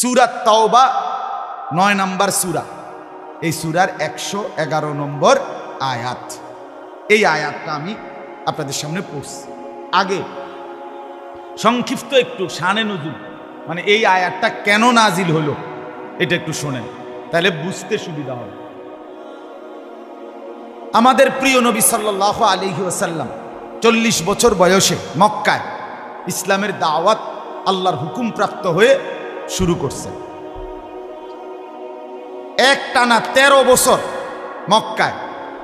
সূরা তাওবা 9 নম্বর সূরা, এই সূরার 111 নম্বর আয়াত। এই আয়াতটা আমি আপনাদের সামনে পড়ছি। আগে সংক্ষিপ্ত একটু শানে নুজুল, মানে এই আয়াতটা কেন নাজিল হলো এটা একটু শোনেন, তাহলে বুঝতে সুবিধা হবে। আমাদের প্রিয় নবী সাল্লাল্লাহু আলাইহি ওয়াসাল্লাম 40 বছর বয়সে মক্কায় ইসলামের দাওয়াত আল্লাহর হুকুম প্রাপ্ত হয়ে শুরু করছেন। একটানা 13 বছর মক্কায়,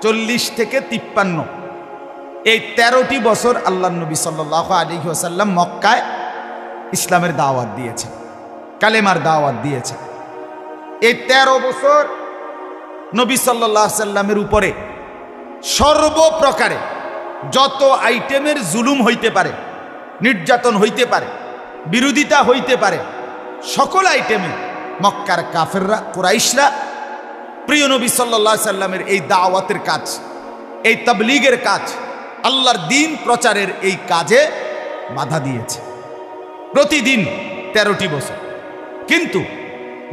40 থেকে 53, এই 13টি বছর আল্লাহর নবী সাল্লাল্লাহু আলাইহি ওয়াসাল্লাম মক্কায় ইসলামের দাওয়াত দিয়েছেন, কালেমার দাওয়াত দিয়েছেন। এই 13 বছর নবী সাল্লাল্লাহু আলাইহি ওয়াসাল্লামের উপরে সর্বপ্রকারে যত আইটেমের জুলুম হইতে পারে, নির্যাতন হইতে পারে, বিরোধিতা হইতে পারে, সকল আইটেমে মক্কার কাফেররা, কুরাইশরা প্রিয় নবী সাল্লাল্লাহু আলাইহি ওয়াসাল্লামের এই দাওয়াতের কাজ, এই তাবলীগের কাজ, আল্লাহর দ্বীন প্রচারের এই কাজে বাধা দিয়েছে প্রতিদিন 13টি বছর। কিন্তু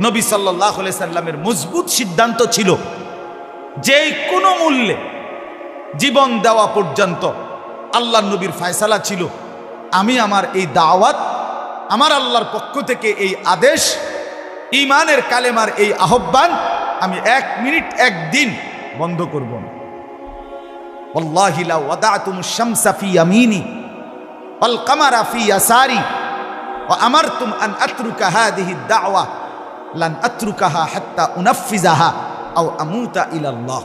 নবী সাল্লাল্লাহু আলাইহি ওয়াসাল্লামের মজবুত সিদ্ধান্ত ছিল যে কোনো মূল্যে জীবন দেওয়া পর্যন্ত আল্লাহর নবীর ফয়সালা ছিল, আমি আমার এই দাওয়াত, আমার আল্লাহর পক্ষ থেকে এই আদেশ, ঈমানের কালেমার এই আহ্বান আমি 1 মিনিট 1 দিন বন্ধ করব না। ওয়াল্লাহি লা ওয়াদাতুমুশ শামসা ফি ইয়ামিনি ওয়াল কামারা ফি ইয়াসারি ওয়া আমারতুম আন আতরুকা হাদিহি দাওয়া লান আতরুকাহা হাত্তা উনাফফিজাহা আও আমুতা ইলাল্লাহ।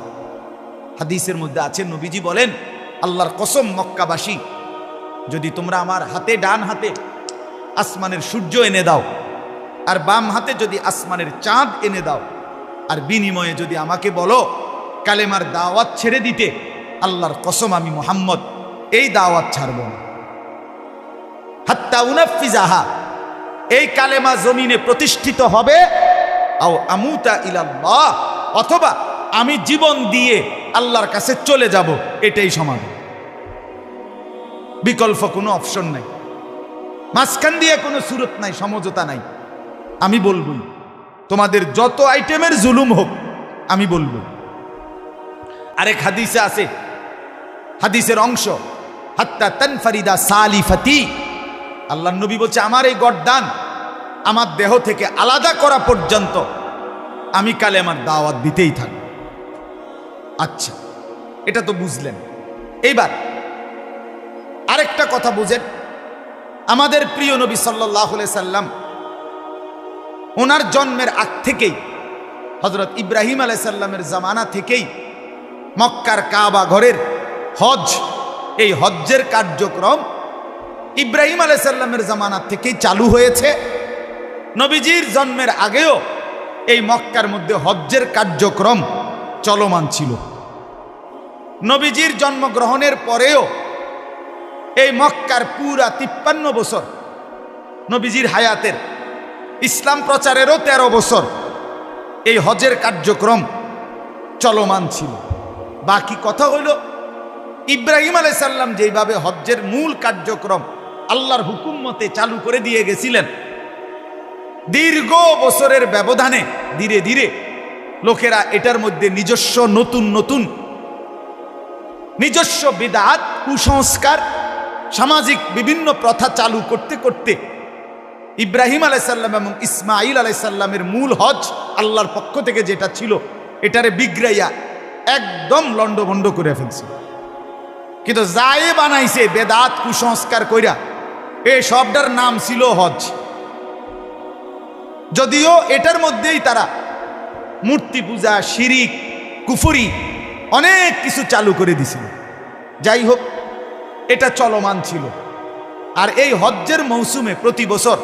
হাদিসের মধ্যে আছে, নবীজি বলেন, আল্লাহর কসম মক্কাবাসী, যদি তোমরা আমার হাতে, ডান হাতে আসমানের সূর্য এনে দাও, আর বাম হাতে যদি আসমানের চাঁদ এনে দাও, আর বিনিময়ে যদি আমাকে বলো কালেমার দাওয়াত ছেড়ে দিতে, আল্লাহর কসম আমি মুহাম্মদ এই দাওয়াত ছাড়ব না। হাত্তা উনাফফিজাহা, এই কালেমা জমিনে প্রতিষ্ঠিত হবে, আও আমুতা ইলাল্লাহ, অথবা আমি জীবন দিয়ে আল্লাহর কাছে চলে যাব, এটাই সমাধান। বিকল্প কোনো অপশন নাই, মাঝখান দিয়ে কোনো সুরত নাই, সমঝোতা নাই। আমি বলবই, তোমাদের যত আইটেমের জুলুম হোক আমি বলবো। আরেক হাদিসে আছে, হাদিসের অংশ, হাত্তা তানফারিদা সালিফাতি, আল্লাহর নবী বলছে আমার এই গর্দান আমার দেহ থেকে আলাদা করা পর্যন্ত আমি কালেমার দাওয়াত দিতেই থাকব। আচ্ছা, এটা তো বুঝলেন। এইবার আরেকটা কথা বুঝেন, আমাদের প্রিয় নবী সাল্লাল্লাহু আলাইহি সাল্লাম ওনার জন্মের আগ থেকেই, হযরত ইব্রাহিম আলাইহিস সালামের জামানা থেকেই মক্কার কাবা ঘরের হজ, এই হজ্জের কার্যক্রম ইব্রাহিম আলাইহিস সালামের জামানা থেকেই চালু হয়েছে। নবীজির জন্মের আগেও এই মক্কার মধ্যে হজ্জের কার্যক্রম চলমান ছিল। নবীজির জন্মগ্রহণের পরেও এই মক্কার পুরা 53 বছর নবীজির হায়াতের, ইসলাম প্রচারেরও 13 বছর এই হজের কার্যক্রম চলমান ছিল। বাকি কথা হইল, ইব্রাহিম আলাইহিস সালাম যেভাবে হজ্জের মূল কার্যক্রম আল্লাহর হুকুম মতে চালু করে দিয়ে গেছিলেন, দীর্ঘ বছরের ব্যবধানে ধীরে ধীরে লোকেরা এটার মধ্যে নিজস্ব নতুন নতুন নিজস্ব বিদআত, কুসংস্কার, সামাজিক বিভিন্ন প্রথা চালু করতে করতে ইব্রাহিম আলাইহিস সালাম এবং ইসমাঈল আলাইহিস সালামের মূল হজ আল্লাহর পক্ষ থেকে যেটা ছিল, এটারে বিগড়াইয়া একদম লন্ডভন্ড করে ফেলছে। কিন্তু যাই বানাইছে বেদাত, কুসংস্কার কইরা, এই সবটার নাম ছিল হজ। যদিও এটার মধ্যেই তারা মূর্তি পূজা, শিরিক, কুফরি অনেক কিছু চালু করে দিছিল। যাই হোক, এটা চলমান ছিল। আর এই হজ্জের মৌসুমে প্রতি বছর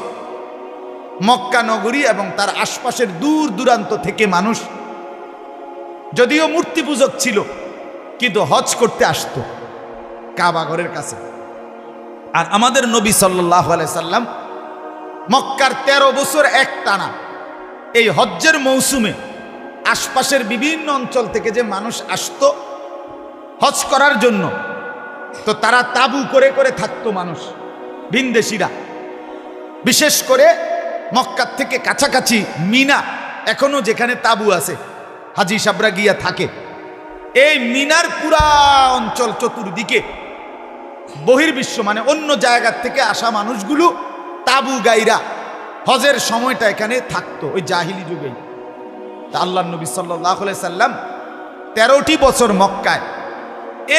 মক্কা নগরী এবং তার আশপাশের দূর দূরান্ত থেকে মানুষ, যদিও মূর্তি পূজক ছিল, কিন্তু হজ করতে আসতো কাবা ঘরের কাছে। আর আমাদের নবী সাল্লাল্লাহু আলাইহি সাল্লাম মক্কার 13 বছর একটানা এই হজ্জের মৌসুমে আশপাশের বিভিন্ন অঞ্চল থেকে যে মানুষ আসতো হজ করার জন্য, তো তারা তাবু করে করে থাকতো মানুষ, ভিনদেশীরা। বিশেষ করে মক্কার থেকে কাছাকাছি মিনা, এখনো যেখানে তাবু আছে হাজি সাবরা গিয়া থাকে, এই মিনার পুরা অঞ্চল চতুর্দিকে বহির্বিশ্ব মানে অন্য জায়গার থেকে আসা মানুষগুলো তাবু গাইরা হজের সময়টা এখানে থাকতো ওই জাহিলি যুগেই। তা আল্লাহ নবী সাল্লাল্লাহু আলাইহি সাল্লাম 13টি বছর মক্কায়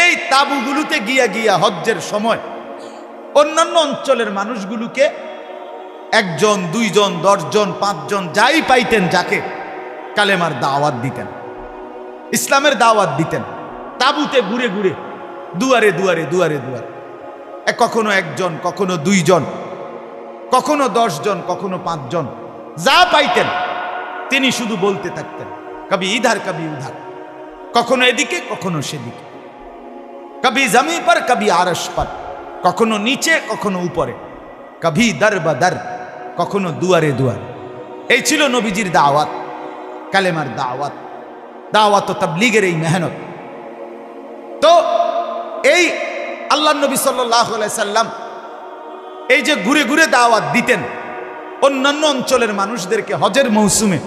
এই তাবুগুলোতে গিয়া গিয়া হজ্জের সময় অন্যান্য অঞ্চলের মানুষগুলোকে 1 জন 2 জন 10 জন 5 জন যাই পাইতেন যাকে কালেমার দাওয়াত দিতেন, ইসলামের দাওয়াত দিতেন। তাবুতে ঘুরে ঘুরে দুয়ারে দুয়ারে দুয়ারে দুয়ারে, কখনো 1 জন, কখনো 2 জন, কখনো 10 জন, কখনো 5 জন, যা পাইতেন তিনি শুধু বলতে থাকতেন, কবি ইধার কবি উধার, কখনো এদিকে কখনো সেদিকে, কবি জমি পর কবি আরশ পর, কখনো নিচে কখনো উপরে, কবি দর বদর, কখনো দুয়ারে দুয়ারে। এই ছিল নবীজির দাওয়াত, কালেমার দাওয়াত, দাওয়াত ও তাবলীগের এই মেহনত। তো এই আল্লাহ নবী সাল্লাল্লাহু আলাইহি সাল্লাম এই যে ঘুরে ঘুরে দাওয়াত দিতেন অন্যান্য অঞ্চলের মানুষদেরকে হজের মৌসুমে,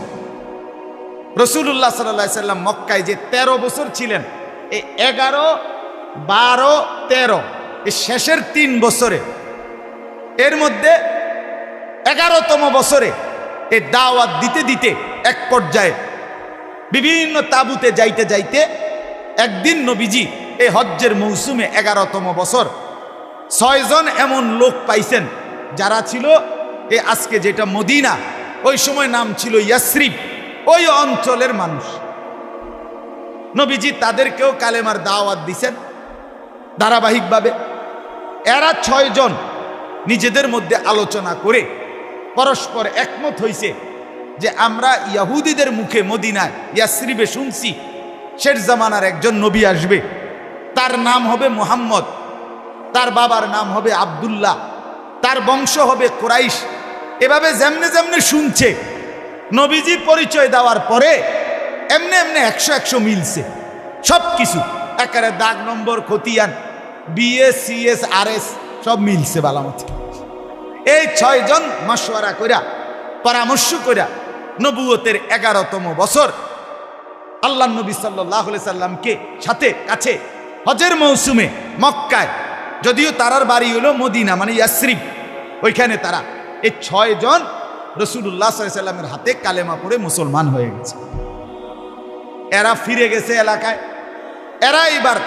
রাসূলুল্লাহ সাল্লাল্লাহু আলাইহি সাল্লাম মক্কায় যে 13 বছর ছিলেন, এই 11, 12, 13 এই শেষের 3 বছরে, এর মধ্যে 11তম বছরে এই দাওয়াত দিতে দিতে এক পর্যায়ে বিভিন্ন তাবুতে যাইতে যাইতে একদিন নবীজি এই হজ্জের মৌসুমে 11তম বছর 6 জন এমন লোক পাইছেন যারা ছিল এই আজকে যেটা মদিনা, ওই সময় নাম ছিল ইয়াসরিব, ওই অঞ্চলের মানুষ। নবীজি তাদেরকেও কালেমার দাওয়াত দিছেন ধারাবাহিকভাবে। এরা 6 জন নিজেদের মধ্যে আলোচনা করে পরস্পর একমত হইছে যে আমরা ইহুদিদের মুখে মদিনায় ইয়াসরিবে শুনছি শেষ জামানার একজন নবী আসবে, তার নাম হবে মুহাম্মদ, তার বাবার নাম হবে আব্দুল্লাহ, তার বংশ হবে কুরাইশ। এভাবে যেমনে যেমনে শুনছে নবীজি পরিচয় দেওয়ার পরে এমনি এমনি 100 মিলছে সব কিছু, একেবারে দাগ নম্বর খতিয়ান বিএস সিএস আরএস সব মিলছে বালামত। এই 6 জন মাশওয়ারা কইরা পরামর্শ কইরা নবুয়তের 11তম বছর আল্লাহ নবী সাল্লাল্লাহু আলাইহি সাল্লামকে সাথে কাছে হজের মৌসুমে মক্কায়, যদিও তারার বাড়ি হলো মদিনা মানে ইয়াসরিব, ওইখানে তারা এই 6 জন রাসূলুল্লাহ সাল্লাল্লাহু আলাইহি সাল্লামের হাতে কালেমা পড়ে মুসলমান হয়ে গেছে। এরা ফিরে গেছে এলাকায়, এরা এবার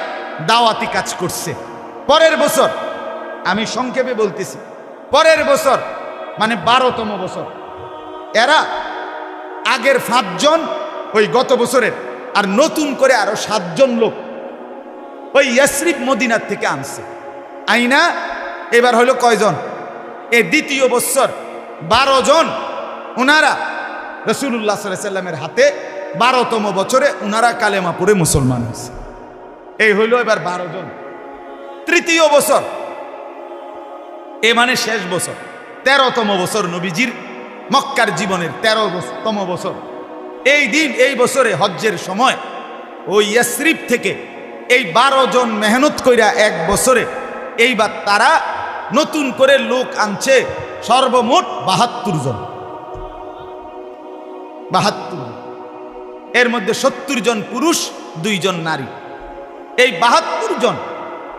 দাওয়াতি কাজ করছে। পরের বছর, আমি সংক্ষেপে বলতেছি, পরের বছর মানে 12তম বছর এরা আগের 5 জন ওই গত বছরের আর নতুন করে আরো 7 জন লোক ওই ইয়াসরিব মদিনার থেকে আনছে। আইনা এবার হলো কয়জন? এই দ্বিতীয় বছর 12 জন ওনারা রাসূলুল্লাহ সাল্লাল্লাহু আলাইহি সাল্লামের হাতে 12তম বছরে ওনারা কালেমা পড়ে মুসলমান হয়েছে। এই হইল এবার 12 জন। তৃতীয় বছর এ মানে শেষ বছর, 13তম বছর নবীজির মক্কার জীবনের 13তম বছর। এই দিন এই বছরে হজ্জের সময় ওই ইয়াসরিব থেকে এই 12 জন মেহনত কইরা এক বছরে এইবার তারা নতুন করে লোক আনছে সর্বমোট 72 জন। 72 জন, এর মধ্যে 70 জন পুরুষ, 2 জন নারী। এই 72 জন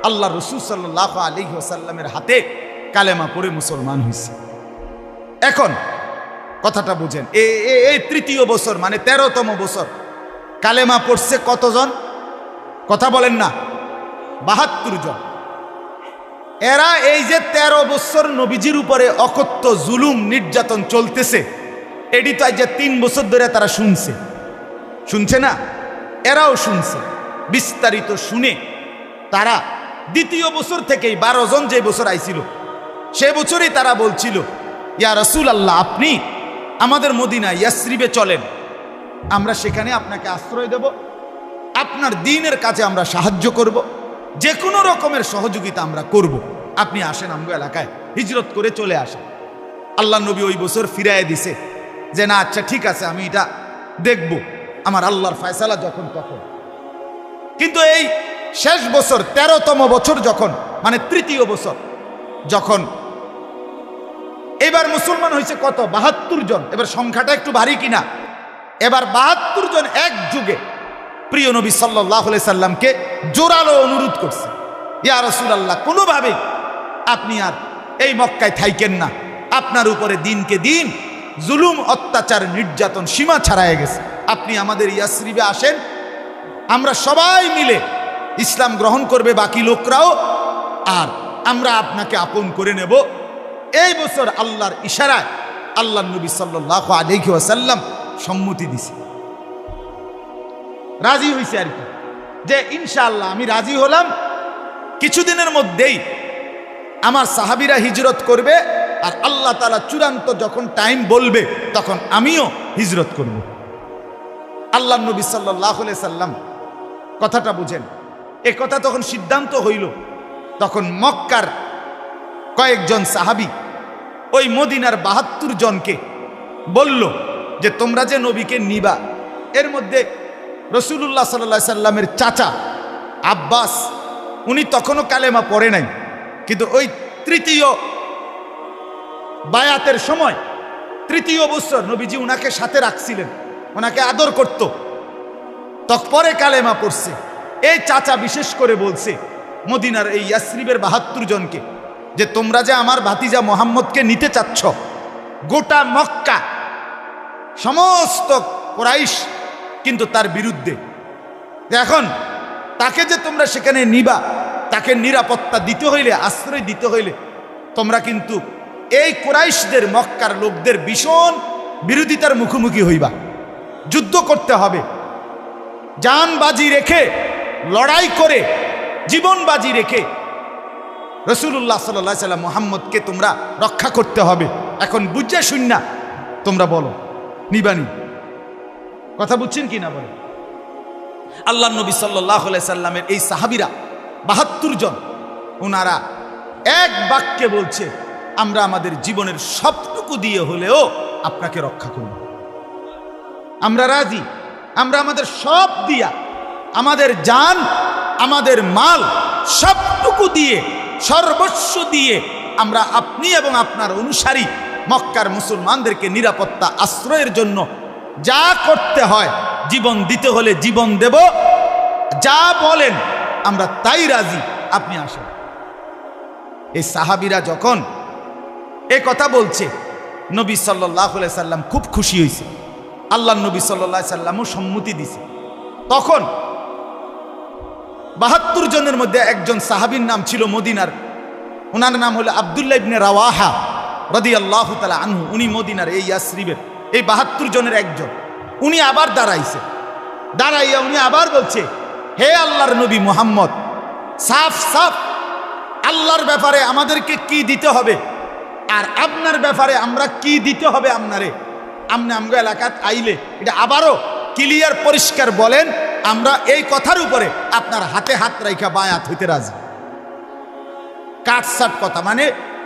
আল্লাহ রাসূল সাল্লাল্লাহু আলাইহি ওয়াসাল্লামের হাতে কালেমা পড়ে মুসলমান হয়েছে। এখন কথাটা বুঝেন, এই তৃতীয় বছর মানে 13তম বছর কালেমা পড়ছে কতজন? কথা বলেন না, 72 জন। এরা এই যে 13 বছর নবীজির উপরে অকথ্য জুলুম নির্যাতন চলতেছে, এটি তো যে 3 বছর ধরে তারা শুনছে না, এরাও শুনছে। বিস্তারিত শুনে তারা দ্বিতীয় বছর থেকেই 12 জন যে বছর আইছিল সে বছরই তারা বলছিল, ইয়া রাসূলুল্লাহ, আপনি আমাদের মদিনা ইয়াসরিবে চলেন, আমরা সেখানে আপনাকে আশ্রয় দেব, আপনার দ্বীনের কাজে আমরা সাহায্য করব, যে কোনো রকমের সহযোগিতা আমরা করব, আপনি আসেন আমগো এলাকায়, হিজরত করে চলে আসেন। আল্লাহ নবী ওই বছর ফিরায় দিছে যে না, আচ্ছা ঠিক আছে, আমি এটা দেখব, আমার আল্লাহর ফয়সালা যখন তখন। কিন্তু এই শেষ বছর 13তম বছর যখন মানে তৃতীয় বছর যখন এবার মুসলমান হয়েছে কত? ৭২ জন। এবার সংখ্যাটা একটু ভারী কিনা? এবার ৭২ জন এক যুগে প্রিয় নবী সাল্লাল্লাহু আলাইহি সাল্লামকে জোরালো অনুরোধ করছে, ইয়া রাসূলুল্লাহ, কোনোভাবে আপনি আর এই মক্কায় থাইকেন না, আপনার উপরে দিনকে দিন জুলুম, অত্যাচার, নির্যাতন সীমা ছাড়ায় গেছে, আপনি আমাদের ইয়াসরিবে আসেন, আমরা সবাই মিলে ইসলাম গ্রহণ করবে, বাকি লোকরাও, আর আমরা আপনাকে আপন করে নেব। এই বছর আল্লাহর ইশারায় আল্লাহ নবী সাল্লাল্লাহু আলাইহি ওয়াসাল্লাম সম্মতি দিছে, রাজি হইছে আর কি, যে ইনশাআল্লাহ আমি রাজি হলাম, কিছুদিনের মধ্যেই আমার সাহাবীরা হিজরত করবে, আর আল্লাহ তাআলা চূড়ান্ত যখন টাইম বলবে তখন আমিও হিজরত করব। আল্লাহ নবী সাল্লাল্লাহু আলাইহি সাল্লাম কথাটা বুঝেন, এ কথা তখন সিদ্ধান্ত হইল, তখন মক্কার কয়েকজন সাহাবী ওই মদিনার ৭২ জনকে বলল যে তোমরা যে নবীকে নিবা, এর মধ্যে রাসূলুল্লাহ সাল্লাল্লাহু আলাইহি সাল্লামের চাচা আব্বাস, উনি তখনও কালেমা পড়ে নাই, কিন্তু ওই তৃতীয় বায়াতের সময়, তৃতীয় বছর নবীজি উনাকে সাথে রাখছিলেন, ওনাকে আদর করত, পরে কালেমা পড়ছে। এই চাচা বিশেষ করে বলছে মদিনার এই ইয়াসরিবের ৭২ জনকে যে তোমরা যে আমার ভাতিজা মোহাম্মদকে নিতে চাচ্ছ, গোটা মক্কা সমস্ত কুরাইশ কিন্তু তার বিরুদ্ধে, এখন তাকে যে তোমরা সেখানে নিবা, তাকে নিরাপত্তা দিতে হইলে, আশ্রয় দিতে হইলে তোমরা কিন্তু এই কুরাইশদের, মক্কার লোকদের ভীষণ বিরোধিতার মুখোমুখি হইবা, যুদ্ধ করতে হবে, জান বাজি রেখে, লড়াই করে, জীবন বাজি রেখে রাসূলুল্লাহ সাল্লাল্লাহু আলাইহি সাল্লাম মুহাম্মদকে তোমরা রক্ষা করতে হবে। এখন বুঝে শুননা তোমরা বলো নিবানি, কথা বুঝছেন কি না বলে? আল্লাহ নবী সাল্লাল্লাহু আলাইহি সাল্লামের এই সাহাবীরা ৭২ জন, ওনারা এক বাক্যে বলছে আমরা আমাদের জীবনের সবটুকু দিয়ে হলেও আপনাকে রক্ষা করব, আমরা রাজি, আমরা আমাদের সব দিয়া, আমাদের জান, আমাদের মাল সবটুকু দিয়ে, সর্বস্ব দিয়ে আমরা আপনি এবং আপনার অনুসারী মক্কার মুসলমানদেরকে নিরাপত্তা, আশ্রয়ের জন্য যা করতে হয়, জীবন দিতে হলে জীবন দেব, যা বলেন আমরা তাই রাজি, আপনি আসেন। এই সাহাবীরা যখন এ কথা বলছে, নবী সাল্লাল্লাহু আলাইহি সাল্লাম খুব খুশি হয়েছে, আল্লাহ নবী সাল্লাল্লাহু আলাইহি সাল্লামও সম্মতি দিছে। তখন ৭২ জনের মধ্যে একজন সাহাবীর নাম ছিল মদিনার, ওনার নাম হলো আব্দুল্লাহ ইবনে রাওয়াহা রাদিয়াল্লাহু তাআলা আনহু, উনি মদিনার এই ইয়াসরিবের এই ৭২ জনের একজন। উনি আবার দাঁড়াইছে, দাঁড়াইয়া উনি আবার বলছে, হে আল্লাহর নবী মুহাম্মদ, সাফ সাফ আল্লাহর ব্যাপারে আমাদেরকে কি দিতে হবে, আর আপনার ব্যাপারে আমরা কি দিতে হবে আপনারে, আপনি আমগো এলাকাত আইলে এটা আবারও ক্লিয়ার পরিষ্কার বলেন, আমরা এই কথার উপরে আপনার হাতে হাত রাইখা বায়াত হইতে রাজি। কাটসাট কথা, মানে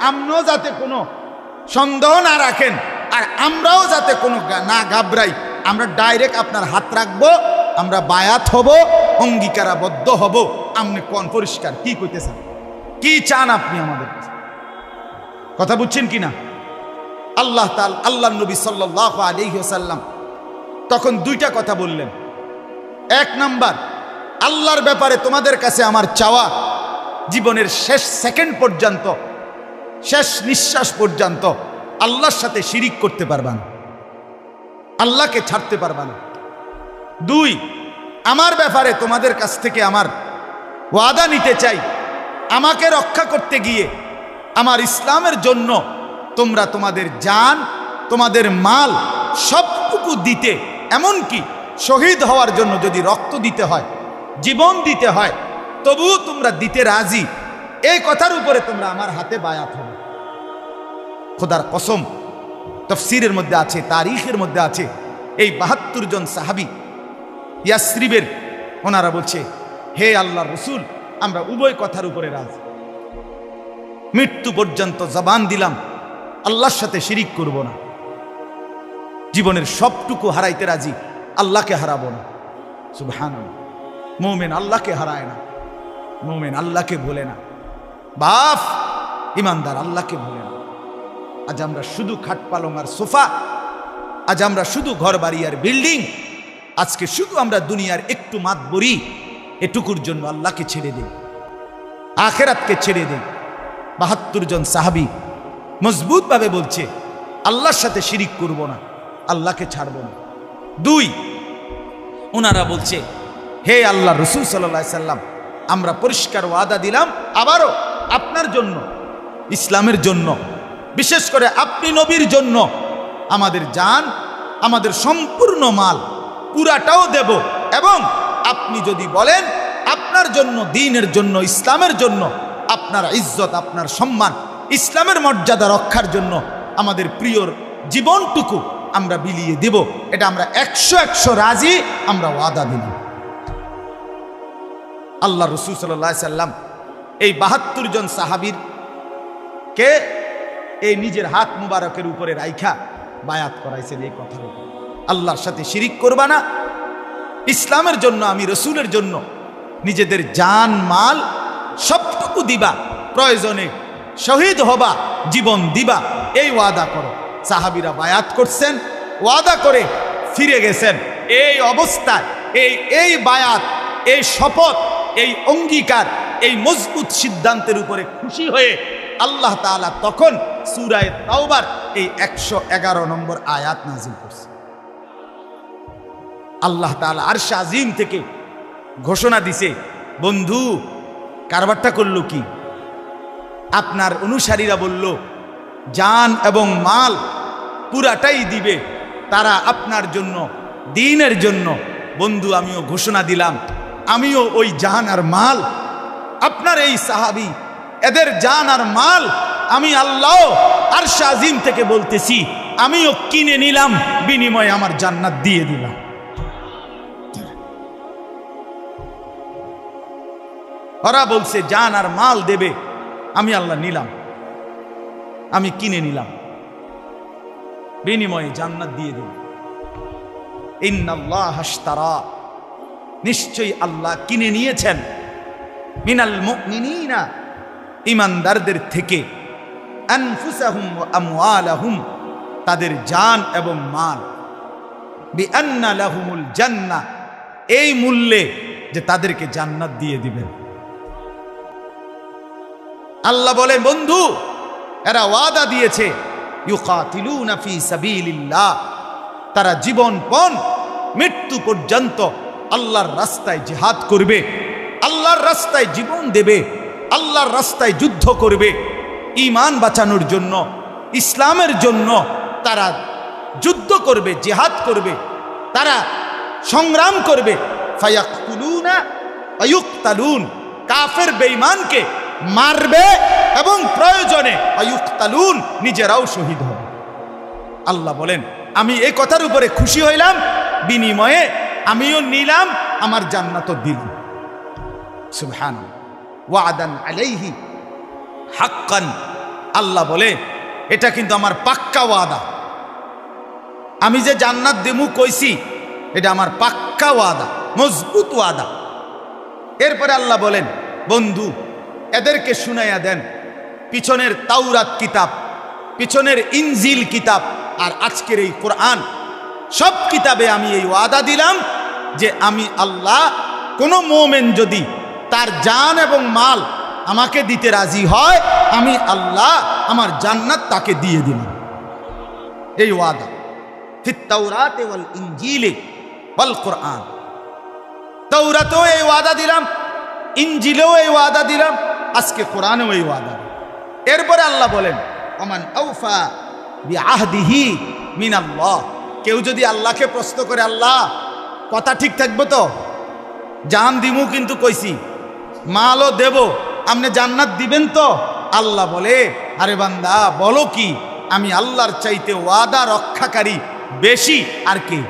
আমরাও যাতে কোনো সন্দেহ না রাখেন, আর আমরাও যাতে কোনো না ঘাবড়াই, আমরা ডাইরেক্ট আপনার হাত রাখবো, আমরা বায়াত হব, অঙ্গীকারাবদ্ধ হব। আপনি কোন পরিষ্কার কি কইতেছেন, কি চান আপনি আমাদের কাছে, কথা বুঝছেন কিনা? আল্লাহ তাআলা, আল্লাহ নবী সাল্লাল্লাহু আলাইহি ওয়াসাল্লাম তখন দুইটা কথা বললেন। এক নাম্বার, আল্লাহর ব্যাপারে তোমাদের কাছে আমার চাওয়া, জীবনের শেষ সেকেন্ড পর্যন্ত, শেষ নিঃশ্বাস পর্যন্ত আল্লাহর সাথে শিরিক করতে পারবা না, আল্লাহকে ছাড়তে পারবা না। দুই, আমার ব্যাপারে তোমাদের কাছ থেকে আমার ওয়াদা নিতে চাই, আমাকে রক্ষা করতে গিয়ে আমার ইসলামের জন্য তোমরা তোমাদের জান, তোমাদের মাল সবটুকু দিতে, এমনকি শহীদ হওয়ার জন্য যদি রক্ত দিতে হয়, জীবন দিতে হয়, তবুও তোমরা দিতে রাজি। এই কথার উপরে তোমরা আমার হাতে বায়াত হবে। খোদার কসম, তাফসীরের মধ্যে আছে, তারিখের মধ্যে আছে, এই ৭২ জন সাহাবী ইয়াসরিবের, ওনারা বলছে, হে আল্লাহর রাসূল, আমরা উভয় কথার উপরে রাজি, মৃত্যু পর্যন্ত জবান দিলাম আল্লাহর সাথে শিরিক করব না, জীবনের সবটুকু হারাইতে রাজি, আল্লাহকে হারাবো না। সুবহানাল্লাহ। মুমিন আল্লাহকে হারায় না, মুমিন আল্লাহকে ভুলে না, বাপ ইমানদার আল্লাহকে ভুলে না। আজ আমরা শুধু খাট পালং আর সোফা, আজ আমরা শুধু ঘর বাড়ি আর বিল্ডিং, আজকে শুধু আমরা দুনিয়ার একটু মাতবরি, এটুকুর জন্য আল্লাহকে ছেড়ে দেই, আখেরাতকে ছেড়ে দেই। ৭২ জন সাহাবী মজবুতভাবে বলছে আল্লাহর সাথে শিরিক করব না, আল্লাহকে ছাড়ব না। ২, ওনারা বলছে হে আল্লাহ রসুল সাল্লাল্লাহু আলাইহি সাল্লাম, আমরা পরিষ্কার ওয়াদা দিলাম আবারও আপনার জন্য, ইসলামের জন্য, বিশেষ করে আপনি নবীর জন্য আমাদের জান, আমাদের সম্পূর্ণ মাল পুরাটাও দেব, এবং আপনি যদি বলেন আপনার জন্য, দ্বীনের জন্য, ইসলামের জন্য, আপনার ইজ্জত, আপনার সম্মান, ইসলামের মর্যাদা রক্ষার জন্য আমাদের প্রিয়র জীবনটুকু আমরা বিলিয়ে দেব, এটা আমরা ১০০ রাজি, আমরা ওয়াদা দিলাম। আল্লাহ রসুল সাল্লাল্লাহু আলাইহি সাল্লাম এই ৭২ জন সাহাবীর কে এই নিজের হাত মুবারকের উপরে রাইখা বায়াত করাইছেন এই কথার উপর, আল্লাহর সাথে শিরিক করবা না, ইসলামের জন্য, আমি রসুলের জন্য নিজেদের জান মাল সবটুকু দিবা, প্রয়োজনে শহীদ হবা, জীবন দিবা, এই ওয়াদা করো। সাহাবীরা বায়াত করছেন, ওয়াদা করে ফিরে গেছেন। এই অবস্থায় এই বায়াত, এই শপথ, এই অঙ্গীকার, এই মজবুত সিদ্ধান্তের উপরে খুশি হয়ে আল্লাহ তাআলা তখন সূরা তাওবার এই ১১১ নম্বর আয়াত নাযিল করছে। আল্লাহ তাআলা আরশ আজিম থেকে ঘোষণা দিছে, বন্ধু কারবারটা করলো কি? আপনার অনুসারীরা বলল জান এবং মাল পুরাটাই দিবে, তারা আপনার জন্য, দ্বীনের জন্য। বন্ধু আমিও ঘোষণা দিলাম, আমিও ওই জান আর মাল, আপনার এই সাহাবী এদের জান আর মাল আমি আল্লাহ আরশ আজিম থেকে বলতেছি আমিও কিনে নিলাম, বিনিময়ে আমার জান্নাত দিয়ে দিলাম। ওরা বলছে জান আর মাল দেবে, আমি আল্লাহ নিলাম, আমি কিনে নিলাম, বিনিময়ে জান্নাত দিয়ে দেব। ইন্নাল্লাহ আশতারা, নিশ্চয়ই আল্লাহ কিনে নিয়েছেন, মিনাল মুমিনিনা, ঈমানদারদের থেকে, আনফুসাহুম ওয়া আমওয়ালাহুম, তাদের জান এবং মাল, বিআন্না লাহুমুল জান্নাহ, এই মূল্যে যে তাদেরকে জান্নাত দিয়ে দিবেন। আল্লাহ বলেন বন্ধু এরা ওয়াদা দিয়েছে, ইউকাতিলুনা ফি সাবিলিল্লাহ, তারা জীবনপণ মৃত্যু পর্যন্ত আল্লাহর রাস্তায় জিহাদ করবে, আল্লাহর রাস্তায় জীবন দেবে, আল্লাহর রাস্তায় যুদ্ধ করবে, ঈমান বাঁচানোর জন্য, ইসলামের জন্য তারা যুদ্ধ করবে, জিহাদ করবে, তারা সংগ্রাম করবে। ফায়াকতুলুনা ওয়া ইউকতালুন, কাফের বেঈমানকে মারবে এবং প্রয়োজনে ওয়া ইউকতালুন, নিজেরাও শহীদ হবে। আল্লাহ বলেন আমি এই কথার উপরে খুশি হইলাম, বিনিময়ে আমিও নিলাম, আমার জান্নাতও দিলাম। সুবহানাল্লাহ, ওয়াদান আলাইহি হাক্কান, আল্লাহ বলে এটা কিন্তু আমার পাক্কা ওয়াদা, আমি যে জান্নাত দেমু কইছি এটা আমার পাক্কা ওয়াদা, মজবুত ওয়াদা। এরপরে আল্লাহ বলেন বন্ধু এদেরকে শুনাইয়া দেন পিছনের তাওরাত কিতাব, পিছনের ইনজিল কিতাব আর আজকের এই কোরআন, সব কিতাবে আমি এই ওয়াদা দিলাম যে আমি আল্লাহ, কোন মুমিন যদি তার জান এবং মাল আমাকে দিতে রাজি হয়, আমি আল্লাহ আমার জান্নাত তাকে দিয়ে দিলাম। এই ওয়াদা ফিত তাওরাতে ওয়াল ইনজিলে ওয়াল কোরআন, তাওরাতেও এই ওয়াদা দিলাম, ইনজিলেও এই ওয়াদা দিলাম, আজকে কোরআনেও এই ওয়াদা। এরপরে আল্লাহ বলেন ওমান আওফা বিআহদিহি মিনাল্লাহ, কেউ যদি আল্লাহকে প্রশ্ন করে আল্লাহ কথা ঠিক থাকবে তো, জান দিমু কিন্তু কইছি, মালও দেব, আপনি জান্নাত দিবেন তো? আল্লাহ বলে আরে বান্দা বলো কি, আমি আল্লাহর চাইতে ওয়াদা রক্ষাকারী বেশি আর কে?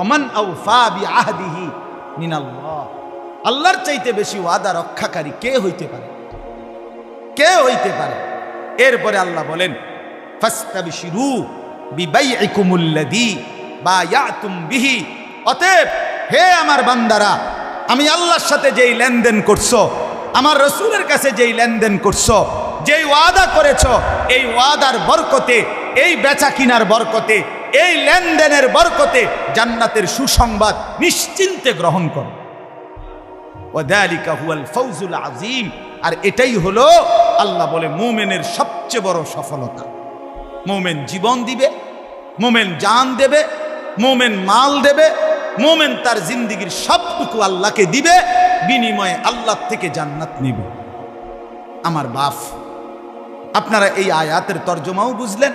ওমান আওফা বিআহদিহি মিনাল্লাহ, আল্লাহর চাইতে বেশি ওয়াদা রক্ষাকারী কে হইতে পারে? কে হইতে পারে? এরপরে আল্লাহ বলেন ফাস্তাবশিরু বিবাইইকুমুল্লাযী বায়াতুম বিহি, অতএব হে আমার বান্দারা, আমি আল্লাহর সাথে যেই লেনদেন করছো, আমার রসুলের কাছে যেই লেনদেন করছো, যেই ওয়াদা করেছো, এই ওয়াদার বরকতে, এই বেচা কিনার বরকতে, এই লেনদেনের বরকতে জান্নাতের সুসংবাদ নিশ্চিন্তে গ্রহণ করো। ওয়াদালিকা হুয়াল ফাউজুল আযীম। আর এটাই হলো আল্লাহ বলে মুমিনের সবচেয়ে বড় সফলতা। মুমিন জীবন দিবে, মুমিন জান দেবে, মুমিন মাল দেবে, মুমিন তার জিন্দেগীর সবটুকু আল্লাহকে দিবে, বিনিময়ে আল্লাহ থেকে জান্নাত নেবে। আমার বাপ, আপনারা এই আয়াতের তর্জমাও বুঝলেন,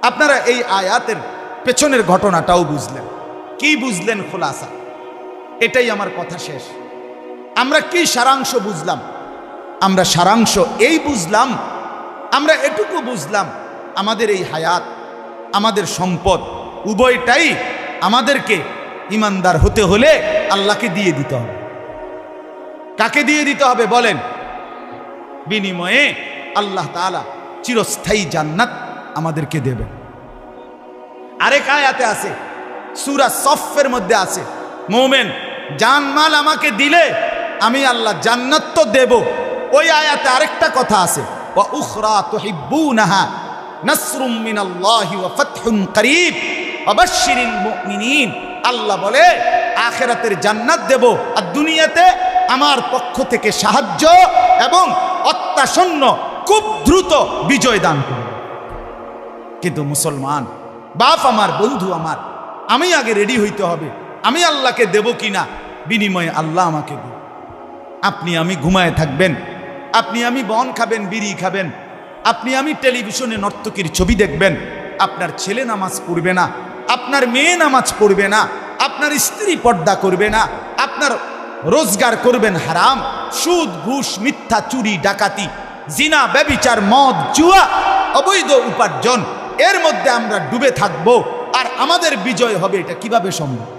আপনারা এই আয়াতের পেছনের ঘটনাটাও বুঝলেন। কি বুঝলেন খোলাসা? এটাই আমার কথা শেষ। আমরা কি সারাংশ বুঝলাম? আমরা সারাংশ এই বুঝলাম, আমরা এটুকু বুঝলাম, আমাদের এই হায়াত, আমাদের সম্পদ উভয়টাই আমাদেরকে ইমানদার হতে হলে আল্লাহকে দিয়ে দিতে হবে। কাকে দিয়ে দিতে হবে বলেন? বিনিময়ে আল্লাহ তাআলা চিরস্থায়ী জান্নাত আমাদেরকে দেবেন। আরেক আয়াতে আছে, সূরা সফের মধ্যে আছে, মুমিন জানমাল আমাকে দিলে আমি আল্লাহ জান্নাত তো দেব। ওই আয়াতে আরেকটা কথা আছে, ওয়া উখরা তুহিব্বুনাহা নাসরুম মিনাল্লাহি ওয়া ফাতহুন করিব ওয়া বাশশিরিল মুমিনিন। আল্লাহ বলে আখিরাতের জান্নাত দেব, আর দুনিয়াতে আমার পক্ষ থেকে সাহায্য এবং অত্যাসন্ন খুব দ্রুত বিজয় দান করব। কিন্তু মুসলমান বাপ আমার, বন্ধু আমার, আমি আগে রেডি হইতে হবে, আমি আল্লাহকে দেব কিনা, বিনিময়ে আল্লাহ আমাকে দেব। আপনি আমি ঘুমায় থাকবেন, আপনি আমি বন খাবেন, বিড়ি খাবেন, আপনি আমি টেলিভিশনে নর্তকীর ছবি দেখবেন, আপনার ছেলে নামাজ পড়বে না, আপনার মেয়ে নামাজ পড়বে না, আপনার স্ত্রী পর্দা করবে না, আপনার রোজগার করবেন হারাম, সুদ ঘুষ মিথ্যা চুরি ডাকাতি জিনা ব্যভিচার মদ জুয়া অবৈধ উপার্জন, এর মধ্যে আমরা ডুবে থাকব আর আমাদের বিজয় হবে। এটা কিভাবে সম্ভব?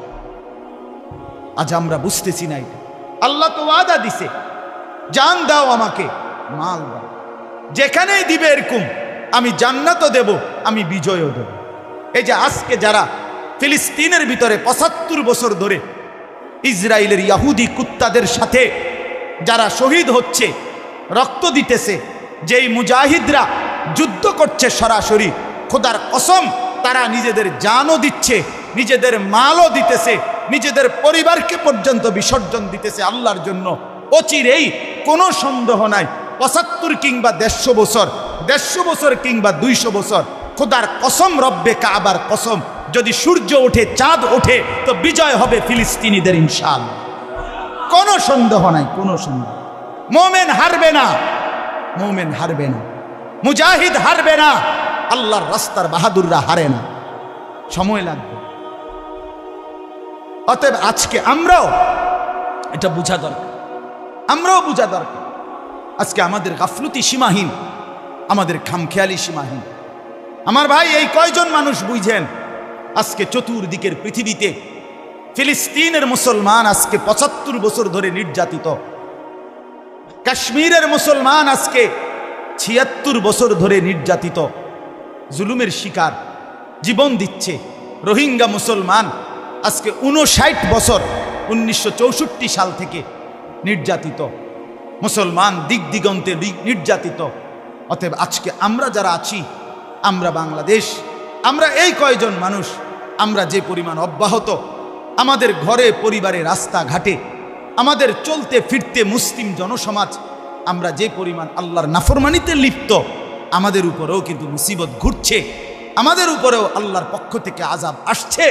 আজ আমরা বুঝতেছি না। এটা আল্লাহ তো ওয়াদা দিছে, জান দাও আমাকে, মাল দাও, যেখানেই দিবে এরকম আমি জান্নাতও দেব, আমি বিজয়ও দেব। এই যে আজকে যারা ফিলিস্তিনের ভিতরে ৭৫ বছর ধরে ইসরায়েলের ইহুদি কুত্তাদের সাথে যারা শহীদ হচ্ছে, রক্ত দিতেছে, যেই মুজাহিদরা যুদ্ধ করছে সরাসরি, খোদার কসম তারা নিজেদের জানও দিচ্ছে, নিজেদের মালও দিতেছে, নিজেদের পরিবারকে পর্যন্ত বিসর্জন দিতেছে আল্লাহর জন্য। অচিরেই কোনো সন্দেহ নাই ৭৫ কিংবা ১৫০ বছর, ১৫০ বছর কিংবা ২০০ বছর, খোদার কসম, রব্বে কাবার কসম, যদি সূর্য ওঠে চাঁদ ওঠে তো বিজয় হবে ফিলিস্তিনিদের ইনশাআল্লাহ। কোনো সন্দেহ নাই, কোনো সন্দেহ। মুমিন হারবে না, মুমিন হারবে না, মুজাহিদ হারবে না, আল্লাহর রাস্তার বাহাদুররা হারে না, সময় লাগবে। অতএব আজকে আমরাও এটা বোঝা দরকার, আমরাও বোঝা দরকার। আজকে আমাদের গাফলতি সীমাহীন, আমাদের খামখেয়ালি সীমাহীন। আমার ভাই, এই কয়জন মানুষ বুঝেন আজকে চতুর্দিকের পৃথিবীতে ফিলিস্তিনের মুসলমান আজকে ৭৫ বছর ধরে নির্যাতিত, কাশ্মীরের মুসলমান আজকে ৭৬ বছর ধরে নির্যাতিত, জুলুমের শিকার, জীবন দিচ্ছে। রোহিঙ্গা মুসলমান আজকে ৫৯ বছর, ১৯৬৪ সাল থেকে নির্যাতিত মুসলমান, দিক দিগন্তে নির্যাতিত। অতএব আজকে আমরা যারা আছি, আমরা বাংলাদেশ, আমরা এই কয়জন মানুষ, আমরা যে পরিমাণ অব্যাহত, আমাদের ঘরে পরিবারে রাস্তাঘাটে, আমাদের চলতে ফিরতে মুসলিম জনসমাজ, আমরা যে পরিমাণ আল্লাহর নাফরমানিতে লিপ্ত, আমাদের উপরেও কিন্তু মুসিবত ঘুরছে, আমাদের উপরেও আল্লাহর পক্ষ থেকে আযাব আসছে।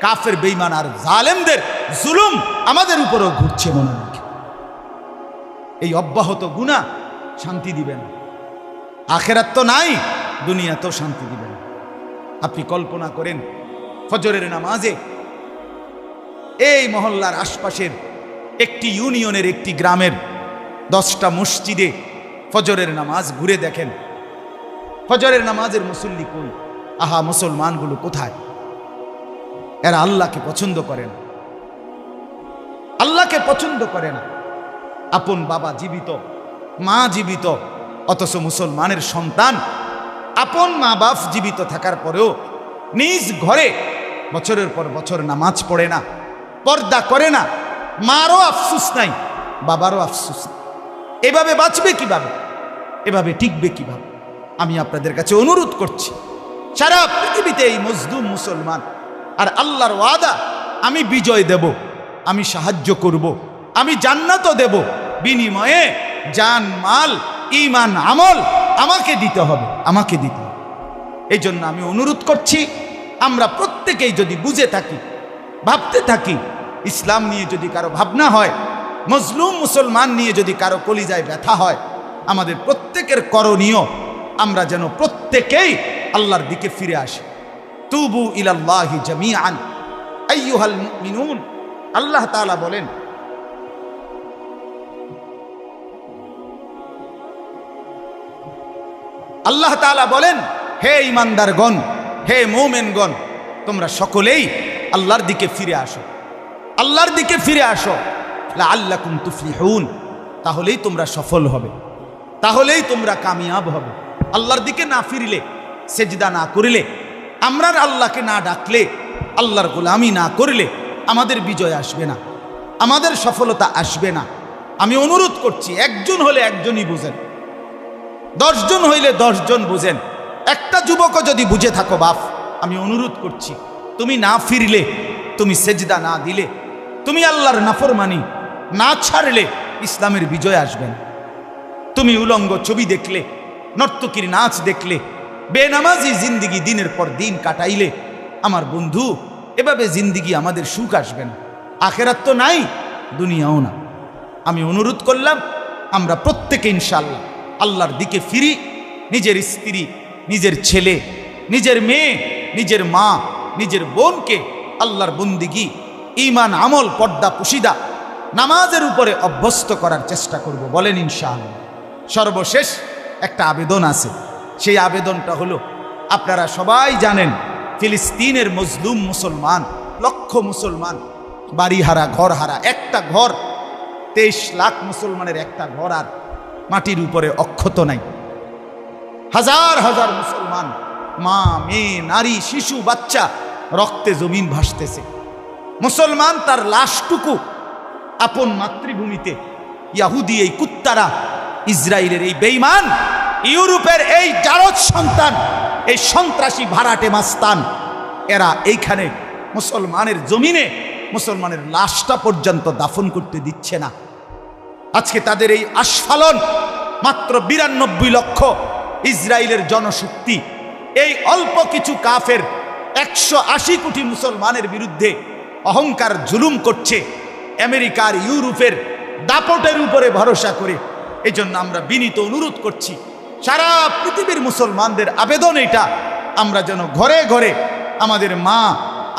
কাফের বেঈমান আর জালেমদের জুলুম আমাদের উপরেও ঘুরছে। মনে রাখে, এই অব্যাহত গুনাহ শান্তি দিবে না, আখেরাত তো নাই, দুনিয়াতেও শান্তি দিবে না। আপনি কল্পনা করেন, ফজরের নামাজে এই মহল্লার আশপাশের একটি ইউনিয়নের, একটি গ্রামের 10টা মসজিদে ফজরের নামাজ ঘুরে দেখেন, ফজরের নামাজের মুসল্লি কই? আহা, মুসলমানগুলো কোথায়? এরা আল্লাহকে পছন্দ করে না, আল্লাহকে পছন্দ করে না। আপন বাবা জীবিত, মা জীবিত, অথচ মুসলমানের সন্তান আপন মা বাপ জীবিত থাকার পরেও নিজ ঘরে বছরের পর বছর নামাজ পড়ে না, পর্দা করে না। মারও আফসুস নাই, বাবারও আফসুস নাই। এভাবে বাঁচবে কিভাবে? এভাবে টিকবে কিভাবে? আমি আপনাদের কাছে অনুরোধ করছি, সারা পৃথিবীতে এই মজলুম মুসলমান, আর আল্লাহর ওয়াদা, আমি বিজয় দেব, আমি সাহায্য করব, আমি জান্নাতও দেব, বিনিময়ে জান, মাল, ঈমান, আমল আমাকে দিতে হবে, আমাকে দিতে হবে। এই জন্য আমি অনুরোধ করছি, আমরা প্রত্যেকেই যদি বুঝে থাকি, ভাবতে থাকি, ইসলাম নিয়ে যদি কারো ভাবনা হয়, মজলুম মুসলমান নিয়ে যদি কারো কলিজায় ব্যথা হয়, আমাদের প্রত্যেকের করণীয়, আমরা যেন প্রত্যেকেই আল্লাহর দিকে ফিরে আসি। তুবু ইলাল্লাহি জামিআন আইয়ুহাল মুমিনুন। আল্লাহ তাআলা বলেন, আল্লাহ তাআলা বলেন, হে ঈমানদারগণ, হে মুমিনগণ, তোমরা সকলেই আল্লাহর দিকে ফিরে আসো, আল্লাহর দিকে ফিরে আসো, লাআল্লাকুম তুফলিহুন, তাহলেই তোমরা সফল হবে, তাহলেই তোমরা কামিয়াব হবে। আল্লাহর দিকে না ফিরলে, সেজদা না করিলে, আমরা আল্লাহকে না ডাকলে, আল্লাহর গোলামি না করলে আমাদের বিজয় আসবে না, আমাদের সফলতা আসবে না। আমি অনুরোধ করছি, একজন হলে একজনই বুঝেন, 10 জন হইলে 10 জন বুঝেন। একটা যুবকও যদি বুঝে থাকো বাপ, আমি অনুরোধ করছি, তুমি না ফিরলে, তুমি সেজদা না দিলে, তুমি আল্লাহর নাফরমানি না ছাড়লে ইসলামের বিজয় আসবে না। তুমি উলঙ্গ ছবি দেখলে, নর্তকীর নাচ দেখলে, বেনামাজি জিন্দিগি দিনের পর দিন কাটাইলে, আমার বন্ধু, এভাবে জিন্দিগি আমাদের সুখ আসবে না। আখেরাত তো নাই, দুনিয়াও না। আমি অনুরোধ করলাম, আমরা প্রত্যেকে ইনশাআল্লাহ আল্লাহর দিকে ফিরি, নিজের স্ত্রী, নিজের ছেলে, নিজের মেয়ে, নিজের মা, নিজের বোনকে আল্লাহর বন্দিগি, ঈমান, আমল, পর্দা, পুশিদা, নামাজের উপরে অভ্যস্ত করার চেষ্টা করব, বলেন ইনশাআল্লাহ। সর্বশেষ একটা আবেদন আছে, সেই আবেদনটা হলো, আপনারা সবাই জানেন ফিলিস্তিনের মজলুম মুসলমান, লক্ষ মুসলমান বাড়িহারা, ঘরহারা, একটা ঘর, 23 লাখ মুসলমানের একটা ঘর আর মাটির উপরে অক্ষত নাই। হাজার হাজার মুসলমান, মা, মেয়ে, নারী, শিশু, বাচ্চা রক্তে জমিন ভাসতেছে। মুসলমান তার লাশটুকু আপন মাতৃভূমিতে, ইয়াহুদি এই কুত্তারা, ইসরায়েলের এই বেঈমান, ইউরোপের এই জারজ সন্তান, এই সন্ত্রাসী ভাড়াটে মাস্তান, এরা এইখানে মুসলমানের জমিনে মুসলমানের লাশটা পর্যন্ত দাফন করতে দিচ্ছে না। আজকে তাদের এই আস্ফালন, মাত্র 92 লক্ষ ইসরায়েলের জনশক্তি, এই অল্প কিছু কাফের 180 কোটি মুসলমানের বিরুদ্ধে অহংকার জুলুম করছে, আমেরিকার, ইউরোপের দাপটের উপরে ভরসা করে। এই জন্য আমরা বিনীত অনুরোধ করছি, সারা পৃথিবীর মুসলমানদের আবেদন এটা, আমরা যেন ঘরে ঘরে আমাদের মা,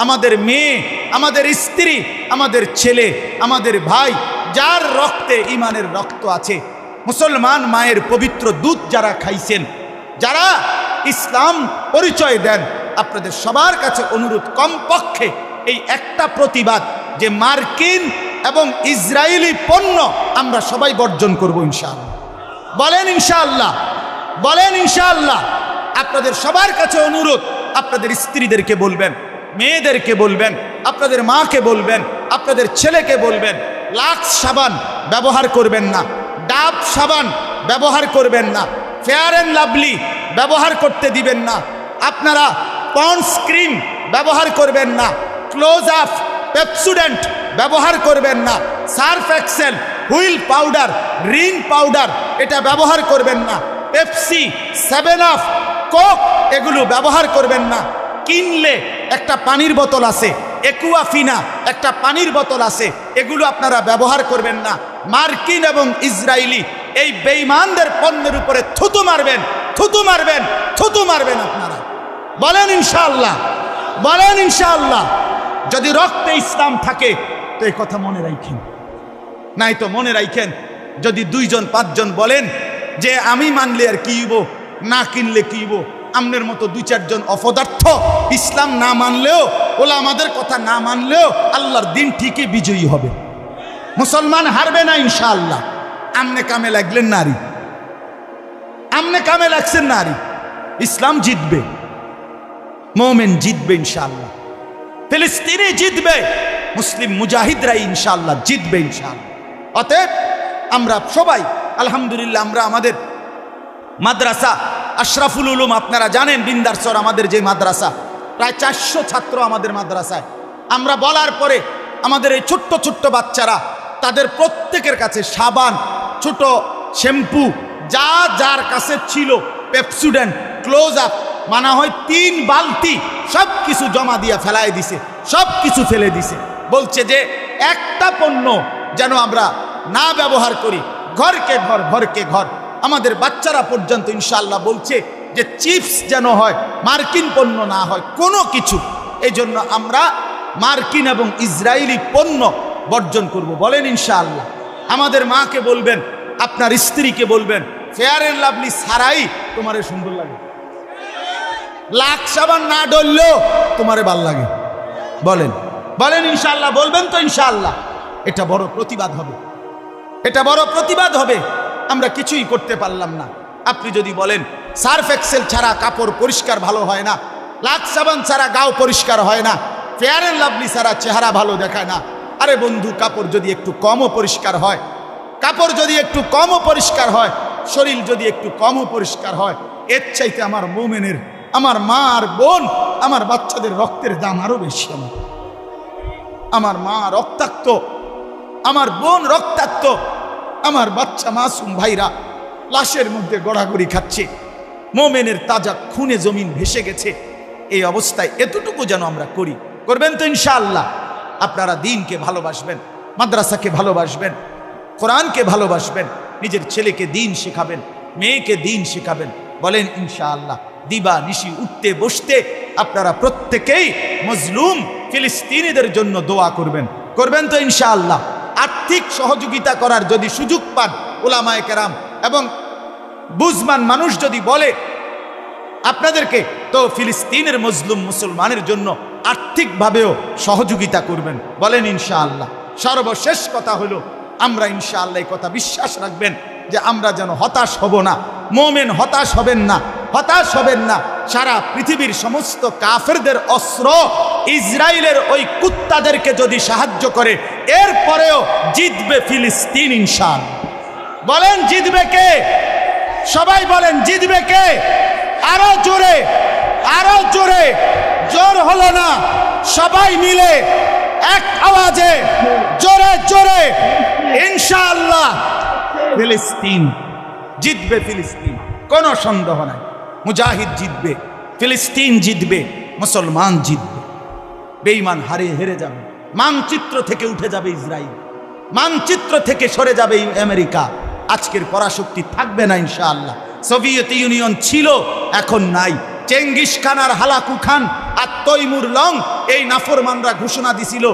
আমাদের মেয়ে, আমাদের স্ত্রী, আমাদের ছেলে, আমাদের ভাই, যার রক্তে ঈমানের রক্ত আছে, মুসলমান মায়ের পবিত্র দুধ যারা খাইছেন, যারা ইসলাম পরিচয় দেন, আপনাদের সবার কাছে অনুরোধ, কমপক্ষে এই একটা প্রতিবাদ, যে মার্কিন এবং ইসরায়েলি পণ্য আমরা সবাই বর্জন করব ইনশাআল্লাহ। বলেন ইনশাআল্লাহ, বলেন ইনশাআল্লাহ। আপনাদের সবার কাছে অনুরোধ, আপনাদের স্ত্রীদেরকে বলবেন, মেয়েদেরকে বলবেন, আপনাদের মাকে বলবেন, আপনাদের ছেলেকে বলবেন, লাক্স সাবান ব্যবহার করবেন না, ডাব সাবান ব্যবহার করবেন না, ফেয়ার অ্যান্ড লাভলি ব্যবহার করতে দিবেন না, আপনারা পন্ডস ক্রিম ব্যবহার করবেন না, ক্লোজ আপ, পেপসুডেন্ট ব্যবহার করবেন না, Surf Excel, Wheel powder, Rin powder এটা ব্যবহার করবেন না, পেপসি, 7 আপ, কোক এগুলো ব্যবহার করবেন না। কিনলে একটা পানির বোতল আছে, একুয়াফিনা একটা পানির বোতল আছে, এগুলো আপনারা ব্যবহার করবেন না। মার্কিন এবং ইসরায়েলি এই বেঈমানদের পণ্যের উপরে থুতু মারবেন, থুতু মারবেন, থুতু মারবেন আপনারা। বলেন ইনশাআল্লাহ, বলেন ইনশাআল্লাহ। যদি রক্তে ইসলাম থাকে তো এই কথা মনে রাখেন, নাই তো মনে রাখেন, যদি 2 জন 5 জন বলেন যে আমি মানলে আর কি হইব, না কিনলে কি হইব, আমনের মতো 2-4 জন অপদার্থ ইসলাম না মানলেও, ওলা আমাদের কথা না মানলেও আল্লাহর দিন ঠিকই বিজয়ী হবে, মুসলমান হারবে না ইনশাআল্লাহ। আমনে কামে লাগলেন নারী, আমনে কামে লাগছেন নারী, ইসলাম জিতবে, মোমেন জিতবে ইনশাআল্লাহ, ফিলিস্তিনি জিতবে, মুসলিম মুজাহিদরাই ইনশাআল্লাহ জিতবে ইনশাআল্লাহ। অতএব আমরা সবাই আলহামদুলিল্লাহ, আমরা আমাদের মাদ্রাসা আশরাফুল উলুম আপনারা জানেন, বিন্দারচর আমাদের যে মাদ্রাসা, প্রায় 400 ছাত্র আমাদের মাদ্রাসায়। আমরা বলার পরে আমাদের এই ছোট্ট ছোট্ট বাচ্চারা তাদের প্রত্যেকের কাছে সাবান, ছোট শ্যাম্পু, যা যার কাছে ছিল, পেপসুডেন্ট, ক্লোজ আপ, মানা হয় 3 বালতি, সব কিছু জমা দিয়া ফেলায় দিছে, সব কিছু ফেলে দিছে। বলছে যে একটা পণ্য যেন আমরা না ব্যবহার করি, ঘরকে ঘর, ঘরকে ঘর। আমাদের বাচ্চারা পর্যন্ত ইনশাআল্লাহ বলছে যে চিপস যেন হয়, মার্কিন পণ্য না হয় কোনো কিছু। এই জন্য আমরা মার্কিন এবং ইসরায়েলি পণ্য বর্জন করব, বলেন ইনশাআল্লাহ। আমাদের মাকে বলবেন, আপনার স্ত্রীকে বলবেন, ফেয়ার এন্ড লাভলি ছাড়াই তোমারে সুন্দর লাগে, লাখ সাবান না ডললেও তোমারে ভাল লাগে, বলেন বলেন ইনশাআল্লাহ, বলবেন তো ইনশাআল্লাহ। এটা বড় প্রতিবাদ হবে, এটা বড় প্রতিবাদ হবে। আমরা কিছুই করতে পারলাম না। আপনি যদি বলেন সার্ফ এক্সেল ছাড়া কাপড় পরিষ্কার ভালো হয় না, লাখ সাবান ছাড়া গাও পরিষ্কার হয় না, ফেয়ার এন্ড লাভলি ছাড়া চেহারা ভালো দেখায় না। আরে বন্ধু, কাপড় যদি একটু কমও পরিষ্কার হয়, কাপড় যদি একটু কমও পরিষ্কার হয়, শরীর যদি একটু কমও পরিষ্কার হয়, এর চাইতে আমার মোমেনের, আমার মা আর বোন, আমার বাচ্চাদের রক্তের দাম আরো বেশি। আমার মা রক্তাক্ত, আমার বোন রক্তাক্ত, আমার বাচ্চা মাসুম ভাইরা লাশের মধ্যে গড়াগড়ি খাচ্ছে, মোমেনের তাজা খুনে জমিন ভেসে গেছে। এই অবস্থায় এতটুকু যেন আমরা করি, করবেন তো ইনশাআল্লাহ। আপনারা দিনকে ভালোবাসবেন, মাদ্রাসাকে ভালোবাসবেন, কোরআনকে ভালোবাসবেন, নিজের ছেলেকে দিন শেখাবেন, মেয়েকে দিন শেখাবেন, বলেন ইনশাআল্লাহ। দিবা নিশি উঠতে বসতে আপনারা প্রত্যেকেই মজলুম ফিলিস্তিনিদের জন্য দোয়া করবেন, করবেন তো ইনশাআল্লাহ। আর্থিক সহযোগিতা করার যদি সুযোগ পান, উলামায়ে কেরাম এবং বুঝমান মানুষ যদি বলে আপনাদেরকে, তো ফিলিস্তিনের মজলুম মুসলমানের জন্য আর্থিকভাবেও সহযোগিতা করবেন, বলেন ইনশাআল্লাহ। সর্বশেষ কথা হলো, আমরা ইনশাআল্লাহ এই কথা বিশ্বাস রাখবেন যে আমরা যেন হতাশ হব না। মোমেন হতাশ হবেন না, হতাশ হবেন না। সারা পৃথিবীর সমস্ত কাফেরদের অস্ত্র ইসরায়েলের ওই কুত্তাদেরকে যদি সাহায্য করে, এরপরেও জিতবে ফিলিস্তিন ইনশাআল্লাহ। বলেন জিতবে কে? সবাই বলেন জিতবে কে? আরো জোরে, আরো জোরে। জোর হলো না, সবাই মিলে এক আওয়াজে জোরে জোরে ইনশাআল্লাহ ফিলিস্তিন জিতবে, ফিলিস্তিন কোনো সন্দেহ নাই। মুজাহিদ জিতবে, ফিলিস্তিন জিতবে, মুসলমান জিতবে। বেঈমান হেরে যাবে, মানচিত্র থেকে উঠে যাবে ইসরায়েল, মানচিত্র থেকে সরে যাবে আমেরিকা। আজকের পরাশক্তি থাকবে না ইনশাআল্লাহ। সোভিয়েত ইউনিয়ন ছিল, এখন নাই। চেঙ্গিস খান আর হালাকু খান আর তৈমুর লং, এই নাফরমানরা ঘোষণা দিছিল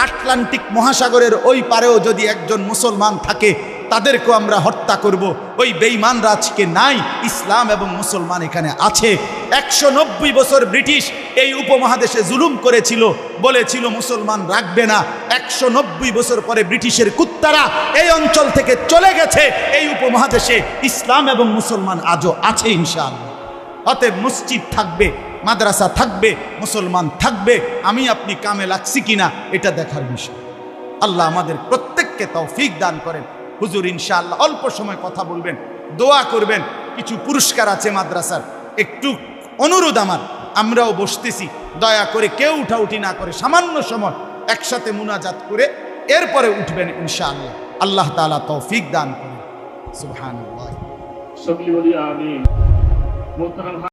আটলান্টিক মহাসাগরের ওই পারেও যদি একজন মুসলমান থাকে তাদেরকেও আমরা হত্যা করব। ওই বেঈমানরা আজকে নাই, ইসলাম এবং মুসলমান এখানে আছে। 190 বছর ব্রিটিশ এই উপমহাদেশে জুলুম করেছিল, বলেছিল মুসলমান রাখবে না। 190 বছর পরে ব্রিটিশের কুত্তারা এই অঞ্চল থেকে চলে গেছে। এই উপমহাদেশে ইসলাম এবং মুসলমান আজও আছে ইনশাআল্লাহ। অতএব মসজিদ থাকবে, মাদ্রাসা থাকবে, মুসলমান থাকবে। আমি আপনি কামে লাগছি কিনা এটা দেখার বিষয়। আল্লাহ আমাদের প্রত্যেককে তৌফিক দান করেন। হুজুর ইনশাআল্লাহ অল্প সময় কথা বলবেন, দোয়া করবেন। কিছু পুরস্কার আছে মাদ্রাসার, একটু অনুরোধ আমার, আমরাও বসতেছি, দয়া করে কেউ উঠাউঠি না করে সামান্য সময় একসাথে মুনাজাত করে এরপরে উঠবেন ইনশাআল্লাহ। আল্লাহ তাআলা তৌফিক দান করেন। সুবহানাল্লাহ।